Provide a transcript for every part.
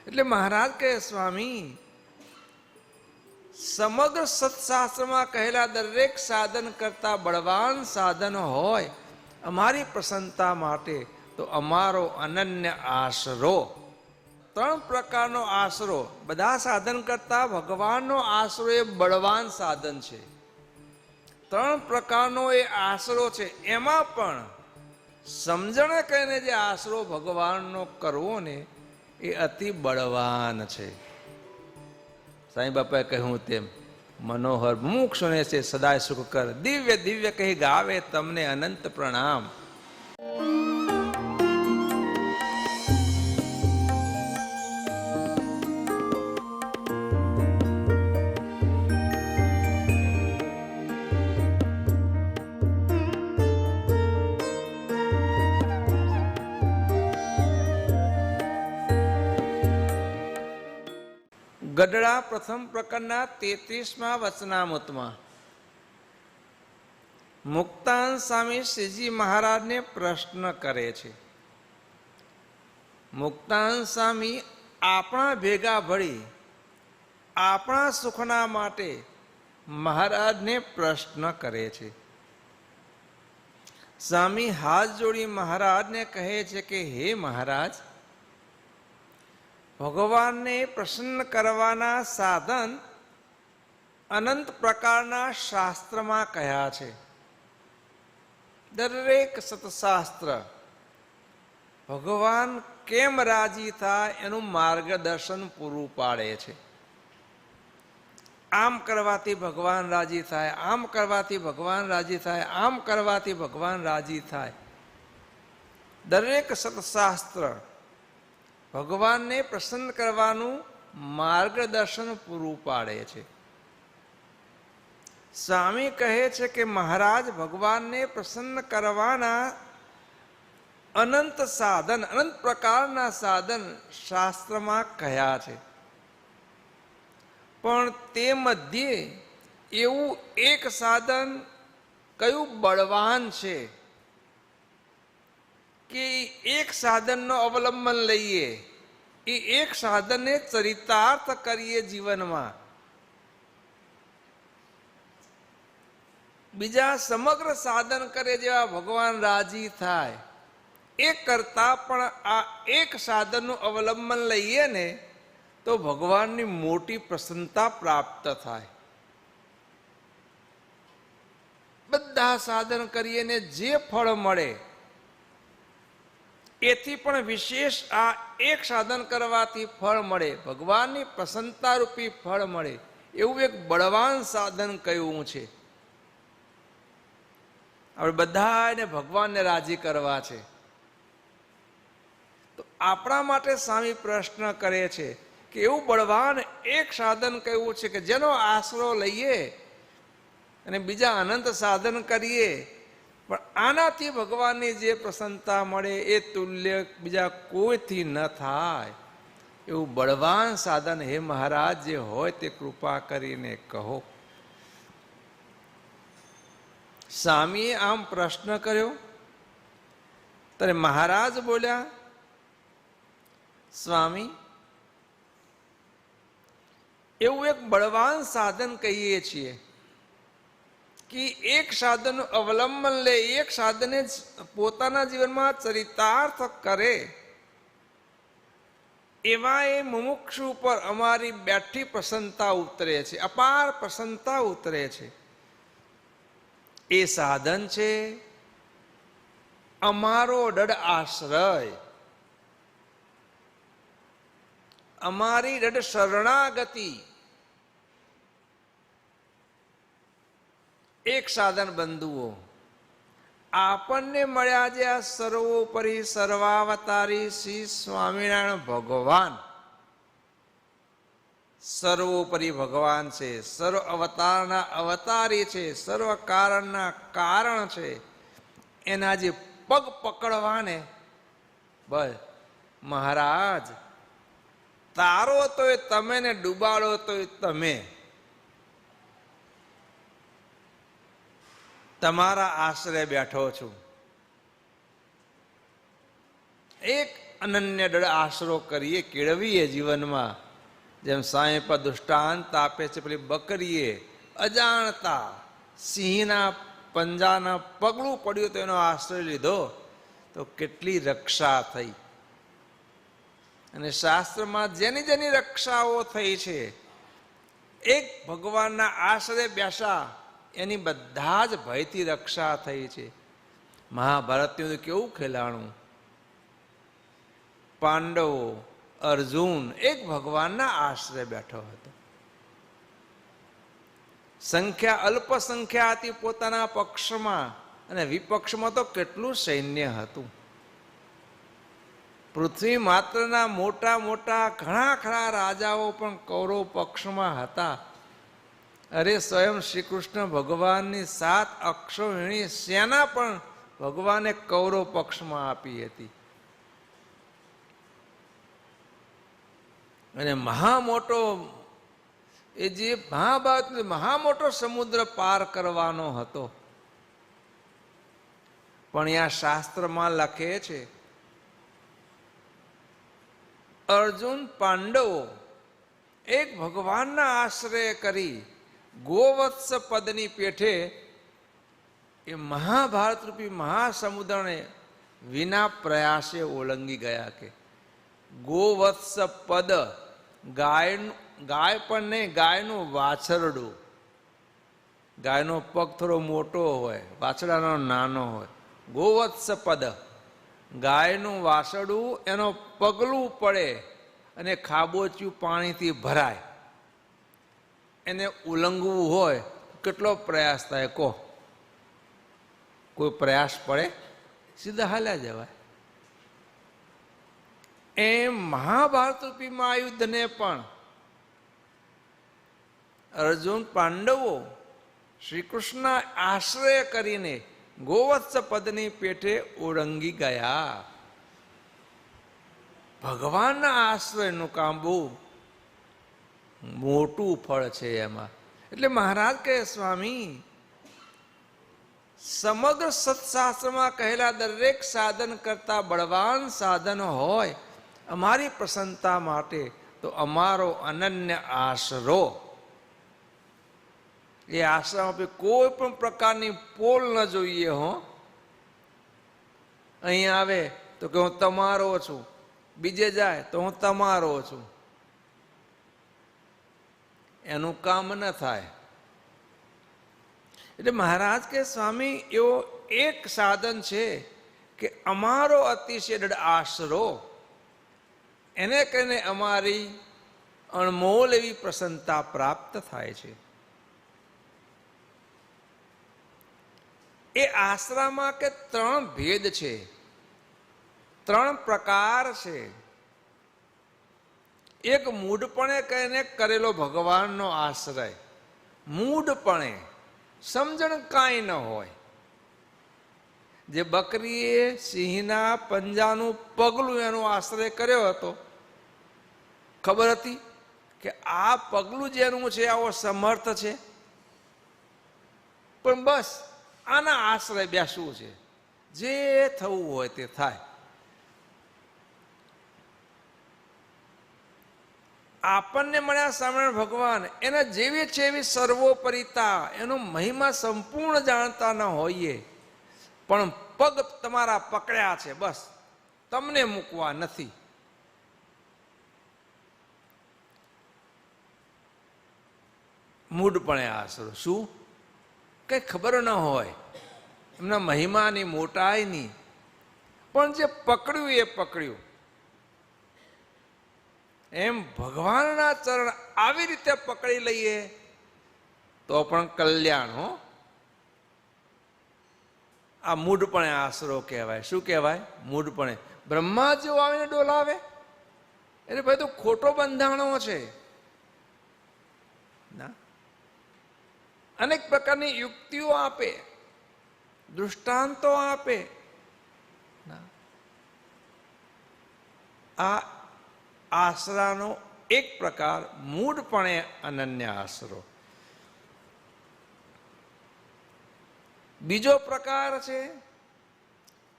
એટલે મહારાજ કહે, સ્વામી, સમગ્ર સત્શાસ્ત્રમાં કહેલા દરેક સાધન કરતા બળવાન સાધન હોય અમારી પ્રસન્નતા માટે, તો અમારો અનન્ય આશરો, 3 પ્રકારનો આશરો, બધા સાધન કરતા ભગવાનનો આશરો એ બળવાન સાધન છે. 3 પ્રકારનો એ આશરો છે. એમાં પણ સમજણે કહીને જે આશરો ભગવાનનો કરવો ને એ અતિ બળવાન છે. સાંઈ બાપાએ કહ્યું તેમ, મનોહર મુક્ષને છે સદાય સુખ કર, દિવ્ય દિવ્ય કહી ગાવે તમને અનંત પ્રણામ. ગઢડા પ્રથમ પ્રકરણના 33મા વચનામૃતમાં મુક્તાન સ્વામી શ્રીજી મહારાજને પ્રશ્ન કરે છે. મુક્તાન સ્વામી આપણા ભેગા ભળી આપણા સુખના માટે મહારાજને પ્રશ્ન કરે છે. સ્વામી હાથ જોડી મહારાજને કહે છે કે હે મહારાજ, ભગવાનને પ્રસન્ન કરવાના સાધન અનંત પ્રકારના શાસ્ત્રમાં કયા છે. દરેક સત્શાસ્ત્ર ભગવાન કેમ રાજી થાય એનું માર્ગદર્શન પૂરું પાડે છે. આમ કરવાથી ભગવાન રાજી થાય, આમ કરવાથી ભગવાન રાજી થાય, આમ કરવાથી ભગવાન રાજી થાય. દરેક સત્શાસ્ત્ર ભગવાનને પ્રસન્ન કરવાનું માર્ગદર્શન પૂરું પાડે છે. સ્વામી કહે છે કે મહારાજ, ભગવાનને પ્રસન્ન કરવાના અનંત સાધન, અનંત પ્રકારના સાધન શાસ્ત્રમાં કયા છે, પણ તે મધ્યે એવું એક સાધન કયું બળવાન છે કે એક સાધનનો અવલંબન લઈએ, એ એક સાધનને ચરિતાર્થ કરીએ જીવનમાં, બીજા સમગ્ર સાધન કરે જેવા ભગવાન રાજી થાય, એ કરતા પણ આ એક સાધનનું અવલંબન લઈએ ને તો ભગવાનની મોટી પ્રસન્નતા પ્રાપ્ત થાય. બધા સાધન કરીએ ને જે ફળ મળે એથી પણ વિશેષ આ એક સાધન કરવાથી ફળ મળે, ભગવાનની પ્રસન્નતા રૂપી ફળ મળે, એવું એક બળવાન સાધન કયું છે. આપણે બધાને ભગવાનને રાજી કરવા છે, તો આપણા માટે સ્વામી પ્રશ્ન કરે છે કે એવું બળવાન એક સાધન કયું છે કે જેનો આશરો લઈએ અને બીજા અનંત સાધન કરીએ પણ આનાથી ભગવાનની જે પ્રસન્નતા મળે એ તુલ્ય બીજા કોઈથી ન થાય. એવું બળવાન સાધન હે મહારાજ જે હોય તે કૃપા કરીને કહો. સ્વામીએ આમ પ્રશ્ન કર્યો ત્યારે મહારાજ બોલ્યા, સ્વામી, એવું એક બળવાન સાધન કહીએ છીએ કે એક સાધનનું અવલંબન લે, એક સાધને પોતાના જીવનમાં ચરિતાર્થ કરે, એવા એ મુમુક્ષુ ઉપર અમારી બેઠી પ્રસન્નતા ઉતરે છે, અપાર પ્રસન્નતા ઉતરે છે. એ સાધન છે અમારો દઢ આશ્રય, અમારી દઢ શરણાગતિ. એક સાધન બંધુઓ આપણને મળ્યા જે આ સર્વોપરી સર્વાવતારી શ્રી સ્વામિનારાયણ ભગવાન, સર્વોપરી ભગવાન છે, સર્વ અવતારના અવતારી છે, સર્વ કારણના કારણ છે. એના જે પગ પકડવાને બસ મહારાજ, તારો તોય તમે ને ડૂબાડો તોય તમે, તમારા આશરે બેઠો છું. એક અનન્ય દૃઢ આશરો કરીએ, કેળવીએ જીવનમાં. જેમ સાંઈ પર દૃષ્ટાંત આપે છે, પેલી બકરીએ અજાણતા સિંહના પંજાના પગલું પડ્યું તો એનો આશ્રય લીધો તો કેટલી રક્ષા થઈ. અને શાસ્ત્રમાં જેની જેની રક્ષાઓ થઈ છે, એક ભગવાનના આશ્રય બેસા એની બધા જ ભયથી રક્ષા થઈ છે. મહાભારતનું કેવું ખેલાણું! પાંડવો, અર્જુન એક ભગવાનના આશ્રય બેઠો હતો. સંખ્યા અલ્પ સંખ્યા હતી પોતાના પક્ષમાં, અને વિપક્ષમાં તો કેટલું સૈન્ય હતું. પૃથ્વી માત્રના મોટા મોટા ઘણા ખરા રાજાઓ પણ કૌરવ પક્ષમાં હતા. અરે સ્વયં શ્રી કૃષ્ણ ભગવાનની 7 અક્ષોહિણી સેના પણ ભગવાને કૌરવ પક્ષમાં આપી હતી. અને મહામોટો એ જે મહાભારત મહામોટો સમુદ્ર પાર કરવાનો હતો. પણ આ શાસ્ત્રમાં લખે છે, અર્જુન પાંડવો એક ભગવાનના આશ્રય કરી ગોવત્સ પદની પેઠે એ મહાભારત રૂપી મહાસમુદ્રને વિના પ્રયાસે ઓળંગી ગયા. કે ગોવત્સ પદ ગાય પણ નહીં, ગાયનું વાછરડું. ગાયનો પગ થોડો મોટો હોય, વાછરડાનો નાનો હોય. ગોવત્સ પદ ગાયનું વાછરડું, એનો પગલું પડે અને ખાબોચિયું પાણીથી ભરાય, એને ઉલ્લંઘવું હોય કેટલો પ્રયાસ થાય કહો? કોઈ પ્રયાસ પડે? સીધા હાલ્યા જવાય. એમ મહાભારત રૂપી મહાયુદ્ધને પણ અર્જુન પાંડવો શ્રી કૃષ્ણ આશ્રય કરીને ગોવત્સ પદની પેઠે ઓળંગી ગયા. ભગવાનના આશ્રયનું કામ બહુ મોટું ફળ છે એમાં. એટલે મહારાજ કહે, સ્વામી સમગ્ર સત્શાસ્ત્રમાં કહેલા દરેક સાધન કરતા બળવાન સાધન હોય અમારી પ્રસન્નતા માટે તો અમારો અનન્ય આશરો. એ આશ્રમમાં કોઈ પણ પ્રકારની પોલ ન જોઈએ. હો, અહીં આવે તો કે હું તમારો છું, બીજે જાય તો હું તમારો છું. એનું કામ ન થાય. એટલે મહારાજ કે સ્વામી એવો એક સાધન છે કે અમારો અતિશય દૃઢ આશરો, એને કરીને અમારી અણમોલ એવી પ્રસન્નતા પ્રાપ્ત થાય છે. એ આશરામાં કે 3 ભેદ છે, 3 પ્રકાર છે. એક મૂઢપણે કહીને કરેલો ભગવાનનો આશ્રય. મૂઢપણે સમજણ કાંઈ ન હોય. જે બકરીએ સિંહના પંજાનું પગલું એનો આશ્રય કર્યો હતો, ખબર હતી કે આ પગલું જેનું છે આવો સમર્થ છે, પણ બસ આના આશ્રય બેસવું છે, જે થવું હોય તે થાય. આપણને મળ્યા સ્વામિનારાયણ ભગવાન, એના જેવી છે એવી સર્વોપરિતા, એનો મહિમા સંપૂર્ણ જાણતા ન હોઈએ, પણ પગ તમારા પકડ્યા છે, બસ તમને મૂકવા નથી. મૂઢપણે આશરો. શું? કઈ ખબર ન હોય એમના મહિમાની મોટાઈની, પણ જે પકડ્યું એ પકડ્યું. એમ ભગવાનના ચરણ આવી રીતે પકડી લઈએ તો પણ કલ્યાણ. હો, આ મૂઢપણે આશરો કહેવાય. શું કહેવાય? મૂઢપણે. બ્રહ્મા જેવો આવીને ડોલાવે એટલે ભાઈ તો ખોટો બંધાણો છે. ના, અનેક પ્રકારની યુક્તિઓ આપે, દૃષ્ટાંતો આપે. આ આશરાનો એક પ્રકાર મૂઢપણે અનન્ય આશરો. બીજો પ્રકાર છે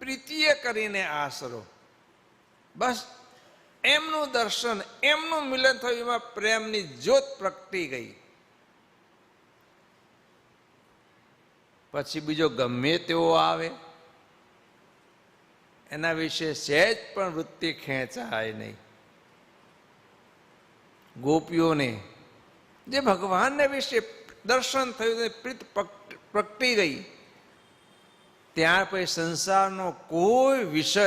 પ્રીતિએ કરીને આશરો. બસ એમનું દર્શન, એમનું મિલન થયું, એમાં પ્રેમની જ્યોત પ્રગટી ગઈ. પછી બીજો ગમે તેવો આવે એના વિશે સહેજ પણ વૃત્તિ ખેંચાય નહીં. ગોપીઓને જે ભગવાનને વિશે દર્શન થયું, પ્રીત પ્રગટી ગઈ, ત્યાર પછી સંસારનો કોઈ વિષય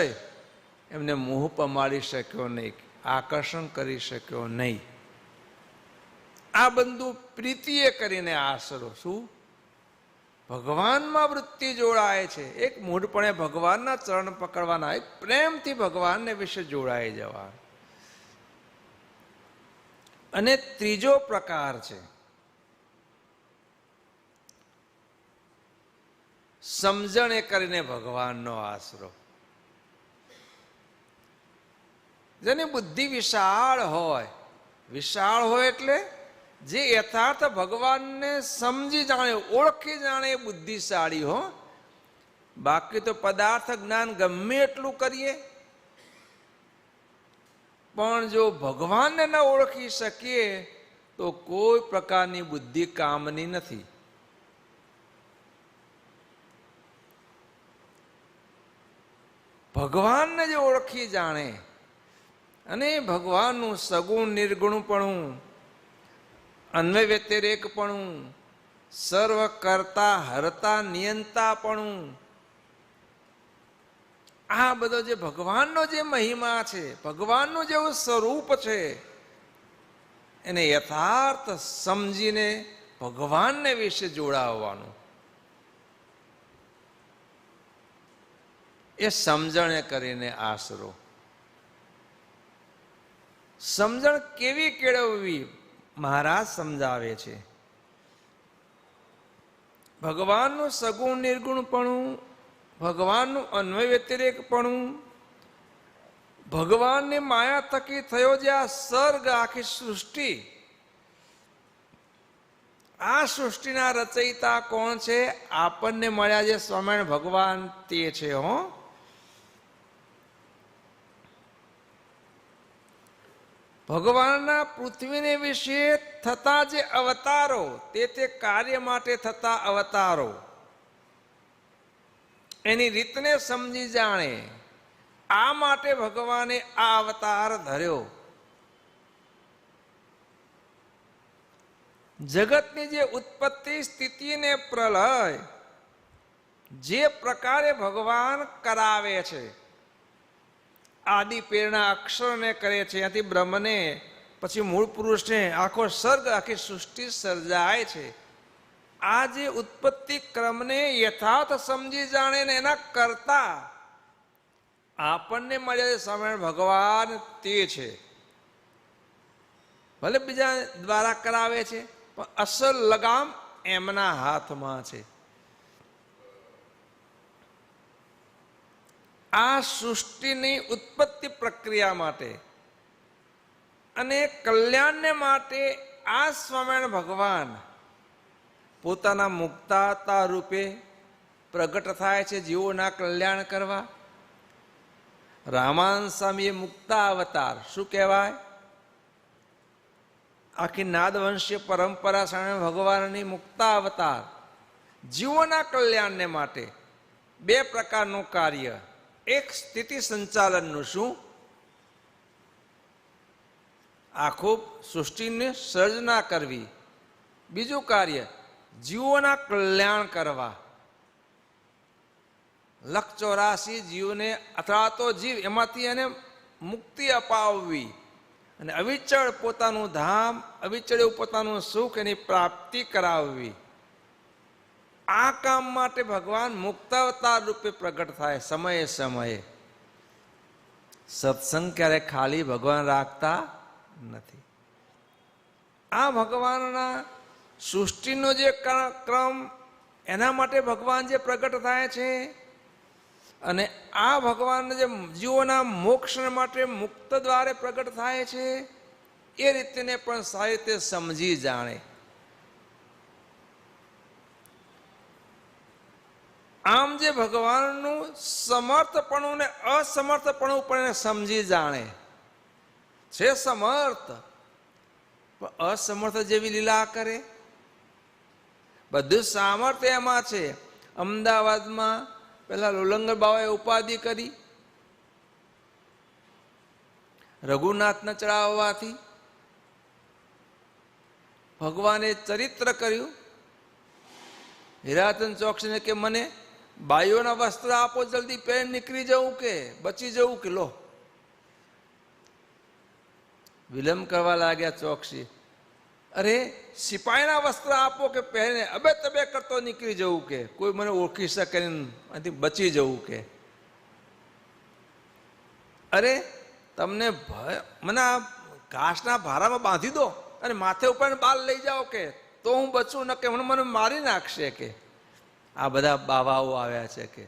એમને મોહ પમાડી શક્યો નહીં, આકર્ષણ કરી શક્યો નહીં. આ બધું પ્રીતિએ કરીને આશરો. શું? ભગવાનમાં વૃત્તિ જોડાય છે. એક મૂળપણે ભગવાનના ચરણ પકડવાના, એક પ્રેમથી ભગવાનને વિશે જોડાઈ જવા. અને ત્રીજો પ્રકાર છે સમજણે કરીને ભગવાનનો આશરો. જેની બુદ્ધિ વિશાળ હોય એટલે જે યથાર્થ ભગવાનને સમજી જાણે, ઓળખી જાણે એ બુદ્ધિશાળી હો. બાકી તો પદાર્થ જ્ઞાન ગમે એટલું કરીએ પણ જો ભગવાનને ન ઓળખી શકીએ તો કોઈ પ્રકારની બુદ્ધિ કામની નથી. ભગવાનને જે ઓળખી જાણે અને ભગવાનનું સગુણ નિર્ગુણપણું, અન્વય વ્યતિરેકપણું, સર્વ કરતા હરતા નિયંતાપણું, આ બધો જે ભગવાનનો જે મહિમા છે, ભગવાનનું જેવું સ્વરૂપ છે, એને યથાર્થ સમજીને ભગવાનને વિશે જોડાવવાનું. એ સમજણે કરીને આશરો. સમજણ કેવી કેળવવી મહારાજ સમજાવે છે. ભગવાનનું સગુણ નિર્ગુણપણું, ભગવાનનું અન્વય વ્યતિરેકપણું, ભગવાનની માયા થકી થયો જે આ સર્ગ, આખી સૃષ્ટિ, આ સૃષ્ટિના રચયિતા કોણ છે? આપણને મળ્યા જે સ્વામિનારાયણ ભગવાન તે છે. ભગવાનના પૃથ્વીને વિશે થતા જે અવતારો, તે કાર્ય માટે થતા અવતારો, એની રીતને સમજી જાણે, આ માટે ભગવાને આ અવતાર ધર્યો. જગતની જે ઉત્પત્તિ, સ્થિતિ ને પ્રલય જે પ્રકારે ભગવાન કરાવે છે, આદિ પ્રેરણા અક્ષરને કરે છે, ત્યાંથી બ્રહ્મને, પછી મૂળ પુરુષને, આખો સર્ગ, આખી સૃષ્ટિ સર્જાય છે. આ જે ઉત્પત્તિ ક્રમને યથાર્થ સમજી જાણે ને એના કરતા આપણને મળ્યા સ્વામિનારાયણ ભગવાન તે છે. ભલે બીજા દ્વારા કરાવે છે પણ અસલ લગામ એમના હાથમાં છે. આ સૃષ્ટિની ઉત્પત્તિ પ્રક્રિયા માટે અને કલ્યાણને માટે આ સ્વામિનારાયણ ભગવાન પોતાના મુક્તાવતાર રૂપે પ્રગટ થાય છે જીવોના કલ્યાણ કરવા. રામાનંદ સ્વામી એ મુક્તાવતાર શું કહેવાય? આખી નાદવંશીય પરંપરા સ્વામિનારાયણ ભગવાનની મુક્તાવતાર જીવોના કલ્યાણને માટે બે પ્રકારનું કાર્ય. એક સ્થિતિ સંચાલનનું, શું? આખું સૃષ્ટિની સર્જના કરવી. બીજું કાર્ય જીવોના કલ્યાણ કરવા. 184 જીવને અથડાતો જીવ, એમાંથી એને મુક્તિ અપાવવી અને અવિચળ પોતાનું ધામ, અવિચળ પોતાનું સુખ, એની પ્રાપ્તિ કરાવવી. આ કામ માટે ભગવાન મુક્તાવતાર રૂપે પ્રગટ થાય સમયે સમયે. સત્સંગ ક્યારે ખાલી ભગવાન રાખતા નથી. આ ભગવાનના સૃષ્ટિનો જે ક્રમ, એના માટે ભગવાન જે પ્રગટ થાય છે, અને આ ભગવાન જે જીવોના મોક્ષ માટે મુક્ત દ્વારે પ્રગટ થાય છે, એ રીતને પણ સારી રીતે સમજી જાણે. આમ જે ભગવાનનું સમર્થપણું ને અસમર્થપણું પણ સમજી જાણે છે સમર્થ, પણ અસમર્થ જેવી લીલા કરે. બધું સામર્થ્ય એમાં છે. અમદાવાદમાં પેલા લોલંગર બાવાએ ઉપાધિ કરી રઘુનાથને ચડાવવાથી, ભગવાને ચરિત્ર કર્યું. હીરાચંદ ચોકસીને કે મને બાઈઓના વસ્ત્ર આપો, જલ્દી પહેર નીકળી જવું કે બચી જવું કે. લો, વિલંબ કરવા લાગ્યા ચોકસી. અરે સિપાહીના વસ્ત્ર આપો કે પહેરીને અબે તબે કરતો નીકળી જવું કે, કોઈ મને ઓળખી શકે નહીં, બચી જવું કે. અરે તમને મને આ ઘાસના ભારામાં બાંધી દો અને માથે ઉપર બાલ લઈ જાઓ કે, તો હું બચું, ન કે મને મારી નાખશે કે. આ બધા બાવાઓ આવ્યા છે કે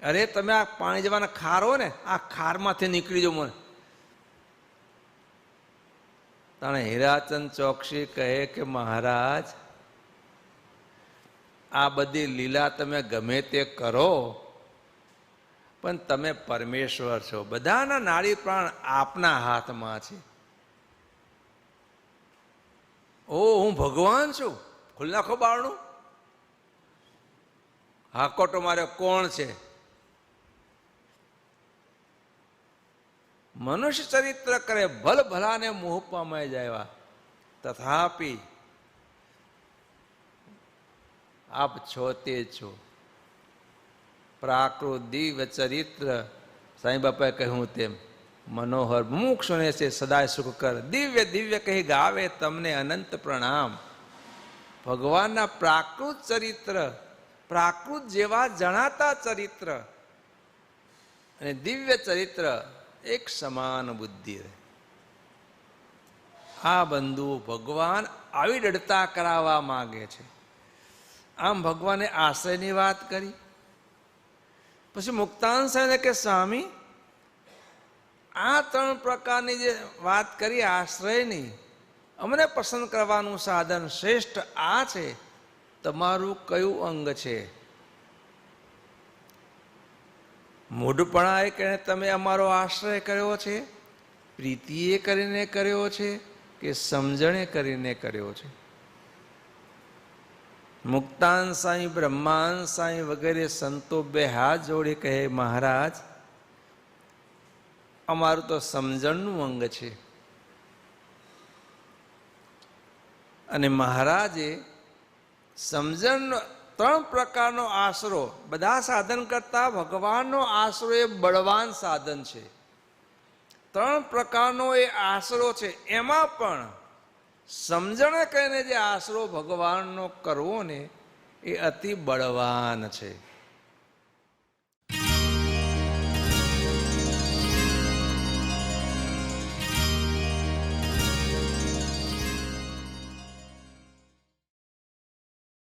અરે તમે આ પાણી જવાના ખાર હો ને, આ ખારમાંથી નીકળી જાઓ મને. તાણે હીરાચંદ ચોકસી કહે કે મહારાજ, આ બધી લીલા તમે ગમે તે કરો, પણ તમે પરમેશ્વર છો. બધાના નાડી પ્રાણ આપના હાથમાં છે. ઓ હું ભગવાન છું, ખુલ્લા નાખો બારણું. હાકોટો મારે કોણ છે? મનુષ્ય ચરિત્ર કરે, ભલ ભલાને મોહ પામાઈ જાય. તથાપી આપ છો તે છો. પ્રાકૃત દિવ્ય ચરિત્ર, સાંઈ બાપાએ કહ્યું તેમ મનોહર મુમુક્ષુને છે સદાય સુખ કર. દિવ્ય દિવ્ય કહી ગાવે તમને અનંત પ્રણામ. ભગવાનના પ્રાકૃત ચરિત્ર, પ્રાકૃત જેવા જણાતા ચરિત્ર અને દિવ્ય ચરિત્ર એક સમાન બુદ્ધિ. આ બંધુ ભગવાન આવી દડતા કરાવવા માંગે છે. આમ ભગવાને આશ્રયની વાત કરી. પછી મુક્તાનંદ સ્વામીને કે સ્વામી, આ ત્રણ પ્રકારની જે વાત કરી આશ્રયની, અમને પસંદ કરવાનું સાધન શ્રેષ્ઠ આ છે. તમારું કયું અંગ છે? મૂઢપણાએ કરીને તમે અમારો આશ્રય કર્યો છે, પ્રીતિએ કરીને કર્યો છે કે સમજણે કરીને કર્યો છે? મુક્તાન સાંઈ, બ્રહ્માન સાંઈ વગેરે સંતો બે હાથ જોડી કહે મહારાજ, અમારું તો સમજણનું અંગ છે. અને મહારાજે સમજણ ત્રણ પ્રકારનો આશરો, બધા સાધન કરતા ભગવાનનો આશરો એ બળવાન સાધન છે. ત્રણ પ્રકારનો એ આશરો છે. એમાં પણ સમજણે કહીને જે આશરો ભગવાનનો કરવો ને, એ અતિ બળવાન છે.